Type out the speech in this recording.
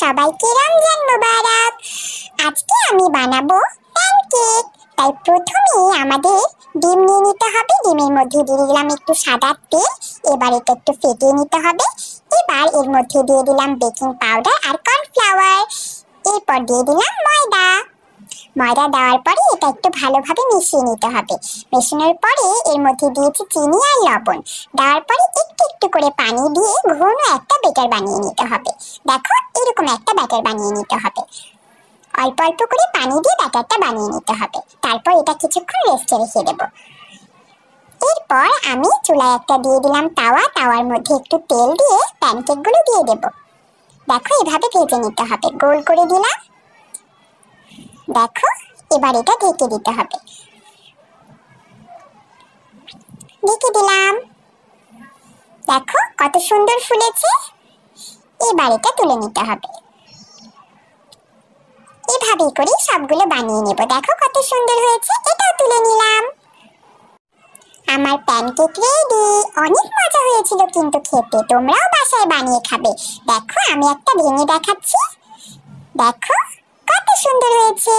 সবাইকে রমজান মোবারক। আজকে আমি বানাবো প্যানকেক। তাই প্রথমেই আমাদের ডিম নিয়ে নিতে হবে। ডিমের মধ্যে দিয়ে দিলাম একটু সাদা তেল। এবার এটা একটু ফেটিয়ে নিতে হবে। এবার এর মধ্যে দিয়ে দিলাম বেকিং পাউডার আর কর্নফ্লাওয়ার। এরপর দিয়ে দিলাম ময়দা। ময়দা দেওয়ার পরে এটা একটু ভালোভাবে মিশিয়ে নিতে হবে। মেশানোর পরে এর মধ্যে দিয়েছি চিনি আর লবণ। দেওয়ার পরে একটু একটু করে পানি দিয়ে ঘন একটা ব্যাটার বানিয়ে নিতে হবে। দেখো, এরকম একটা ব্যাটার বানিয়ে নিতে হবে। অল্প অল্প করে পানি দিয়ে ব্যাটারটা বানিয়ে নিতে হবে। তারপর এটা কিছুক্ষণ রেস্টে রেখে দেবো। এরপর আমি চুলায় একটা দিয়ে দিলাম তাওয়া। তাওয়ার মধ্যে একটু তেল দিয়ে প্যানকেকগুলো দিয়ে দেবো। দেখো, এভাবে ভেজে নিতে হবে। গোল করে দিলাম। দেখো, এবার এটা ঢেকে দিতে হবে। ঢেকে দিলাম। দেখো কত সুন্দর ফুলেছে। এবার এটা তুলে নিতে হবে। এভাবেই করে সবগুলো বানিয়ে নেব। দেখো কত সুন্দর হয়েছে। এটাও তুলে নিলাম। আমার প্যানকেক রেডি। অনেক মজা হয়েছিল কিন্তু খেতে। তোমরাও বাসায় বানিয়ে খাবে। দেখো, আমি একটা ভেঙে দেখাচ্ছি। দেখো কত সুন্দর হয়েছে।